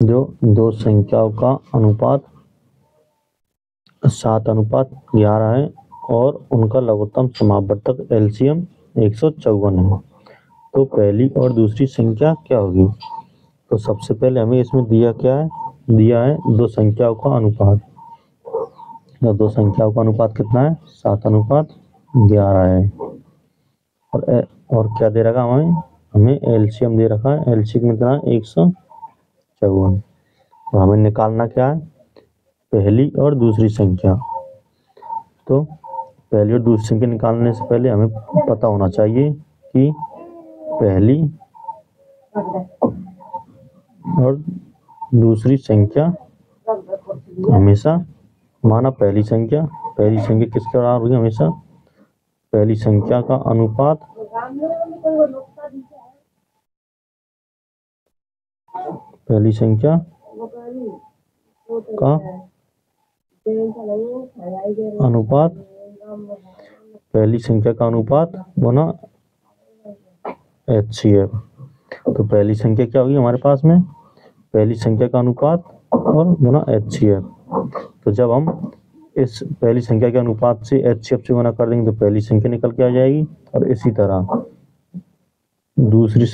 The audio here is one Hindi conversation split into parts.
जो दो संख्याओं का अनुपात 7:11 है और उनका लघुत्तम समापवर्तक एलसीएम 154 है। तो पहली और दूसरी संख्या क्या होगी? तो सबसे पहले हमें इसमें दिया क्या है? दिया है दो संख्याओं का अनुपात। तो दो संख्याओं का अनुपात कितना है? 7:11 है। और क्या दे रखा हमें एलसीएम दे रखा है। एलसीएम कितना है? 154। तो हमें निकालना क्या है? पहली और दूसरी संख्या। तो पहली और दूसरी संख्या निकालने से पहले हमें पता होना चाहिए कि पहली और दूसरी संख्या हमेशा माना पहली संख्या किसके बराबर होगी? हमेशा पहली संख्या का अनुपात पहली संख्या का अनुपात गुना HCF। तो पहली संख्या क्या होगी हमारे पास में? पहली संख्या का अनुपात और गुना HCF। तो जब हम इस पहली संख्या के अनुपात से HCF से गुना कर देंगे तो पहली संख्या निकल के आ जाएगी। और इसी तरह दूसरी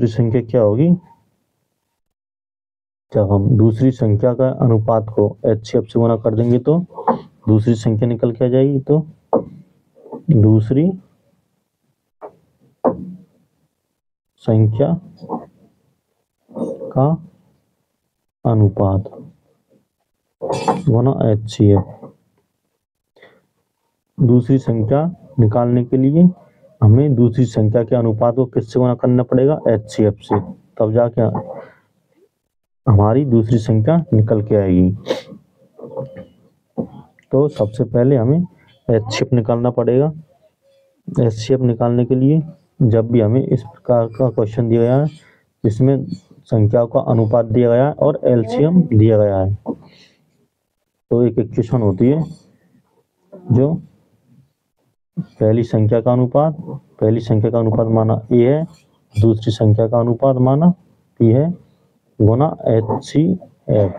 संख्या क्या होगी? जब हम दूसरी संख्या का अनुपात को HCF से गुना कर देंगे तो दूसरी संख्या निकल के आ जाएगी। तो दूसरी संख्या का अनुपात गुना HCF। दूसरी संख्या निकालने के लिए हमें दूसरी संख्या के अनुपात को किससे गुना करना पड़ेगा? HCF से। तब जाके हमारी दूसरी संख्या निकल के आएगी। तो सबसे पहले हमें HCF निकालना पड़ेगा। HCF निकालने के लिए जब भी हमें इस प्रकार का क्वेश्चन दिया गया है जिसमें संख्याओं का अनुपात दिया गया है और एलसीएम दिया गया है, तो एक इक्वेशन होती है जो पहली संख्या का अनुपात माना A है, दूसरी संख्या का अनुपात माना P है, गुना HCF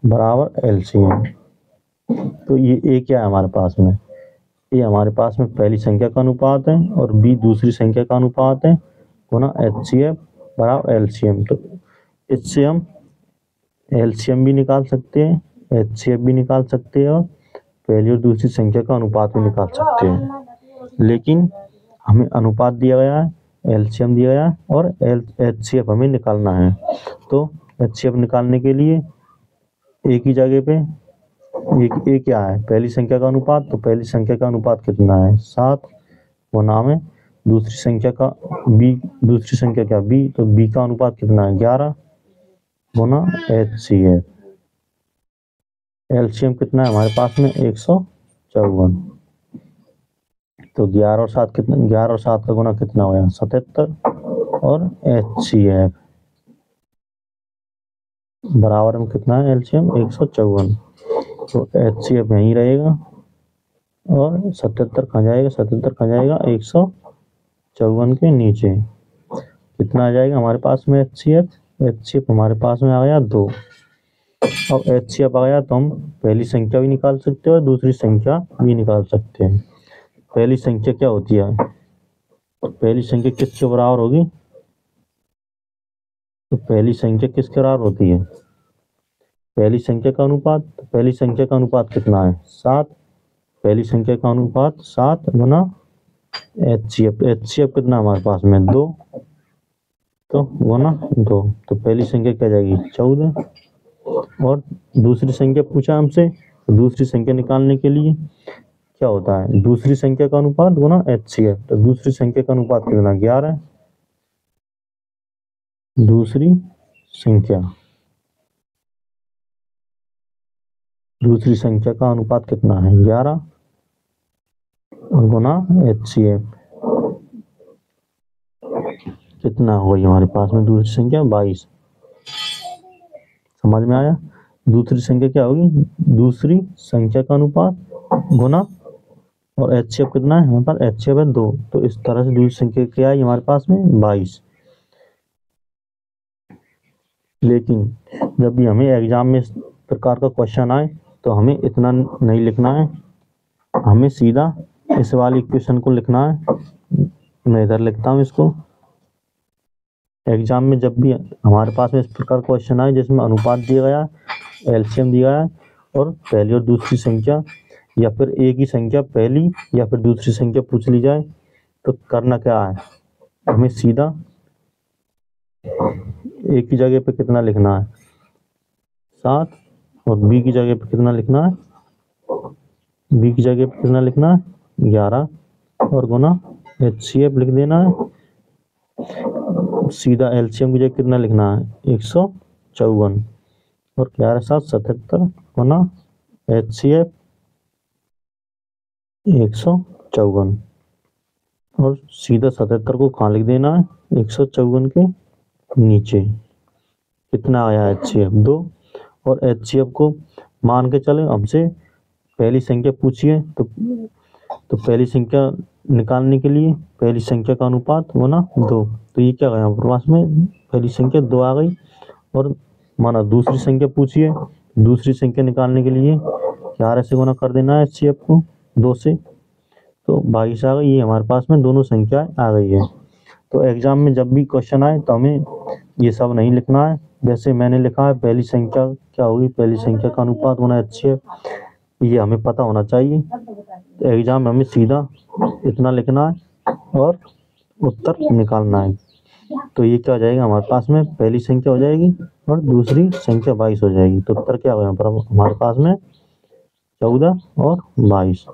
बराबर LCM। तो ये A क्या है हमारे पास में? ये हमारे पास में पहली संख्या का अनुपात है और B दूसरी संख्या का अनुपात है गुना HCF बराबर LCM। तो इससे हम LCM भी निकाल सकते हैं, HCF भी निकाल सकते हैं और पहली और दूसरी संख्या का अनुपात भी निकाल सकते हैं। लेकिन हमें अनुपात दिया गया है, LCM दिया गया है और HCF हमें निकालना है। तो HCF निकालने के लिए एक ही जगह पे एक क्या है? पहली संख्या का अनुपात। तो पहली संख्या का अनुपात कितना है? 7 गुना में दूसरी संख्या का दूसरी संख्या क्या? B। तो B का अनुपात कितना है? 11 गुना HCF। LCM कितना है हमारे पास में? 154। तो 11 और 7 कितना? 11 और 7 का गुना कितना हो गया? 77 और HCF बराबर में कितना है? LCM 154। तो HCF यहीं रहेगा और 77 कहाँ जाएगा? 154 के नीचे कितना आ जाएगा हमारे पास में? HCF हमारे पास में आ गया 2। अब HCF आ गया तो हम पहली संख्या भी निकाल सकते हैं और दूसरी संख्या भी निकाल सकते हैं। पहली संख्या क्या होती है? पहली संख्या किसके बराबर होगी? तो पहली संख्या किसके बराबर होती है? पहली संख्या का अनुपात। तो पहली संख्या का अनुपात कितना है? 7। पहली संख्या का अनुपात 7 गुना HCF कितना हमारे पास में? 2। तो गुना 2। तो पहली संख्या क्या जाएगी? 14। और दूसरी संख्या पूछा हमसे, तो दूसरी संख्या निकालने के लिए क्या होता है? दूसरी संख्या का अनुपात गुना HCF। तो दूसरी संख्या का अनुपात कितना? 11। दूसरी संख्या का अनुपात कितना है? 11 और गुना HCF कितना होगी हमारे पास में? दूसरी संख्या 22। समझ में आया? दूसरी संख्या क्या होगी? दूसरी संख्या का अनुपात गुना और HCF कितना है हमारे पास, HCF है 2। तो इस तरह से दूसरी संख्या क्या है हमारे पास में 22। लेकिन जब भी हमें एग्जाम में इस प्रकार का क्वेश्चन आए तो हमें इतना नहीं लिखना है, हमें सीधा इस वाली इक्वेशन को लिखना है। मैं इधर लिखता हूँ इसको। एग्जाम में जब भी हमारे पास में इस प्रकार क्वेश्चन आए जिसमें अनुपात दिया गया है, एलसीएम दिया है और पहली और दूसरी संख्या या फिर एक ही संख्या पहली या फिर दूसरी संख्या पूछ ली जाए, तो करना क्या है, हमें सीधा ए की जगह पे कितना लिखना है 7 और बी की जगह पे कितना लिखना है, बी की जगह पे कितना लिखना है 11 और गुना HCF लिख देना है। सीधा एलसीएम की जगह कितना लिखना है 154 और 11 7 77 गुना HCF 154 और सीधा 77 को कहाँ लिख देना है 154 के नीचे। कितना आया HCF 2 और HCF को मान के चले हमसे पहली संख्या पूछी है तो पहली संख्या निकालने के लिए पहली संख्या का अनुपात होना 2। तो ये क्या गया हमारे पास में पहली संख्या 2 आ गई और माना दूसरी संख्या पूछी है, दूसरी संख्या निकालने के लिए 11 से गुना कर देना है HCF को 2 से, तो 22 आ गई। ये हमारे पास में दोनों संख्याएं आ गई है। तो एग्जाम में जब भी क्वेश्चन आए तो हमें ये सब नहीं लिखना है। वैसे मैंने लिखा है पहली संख्या क्या होगी, पहली संख्या का अनुपात होना HCF, ये हमें पता होना चाहिए। तो एग्जाम में हमें सीधा इतना लिखना है और उत्तर निकालना है। तो ये क्या हो जाएगा हमारे पास में पहली संख्या हो जाएगी और दूसरी संख्या 22 हो जाएगी। तो उत्तर क्या होगा यहाँ पर हमारे पास में 14 और 22।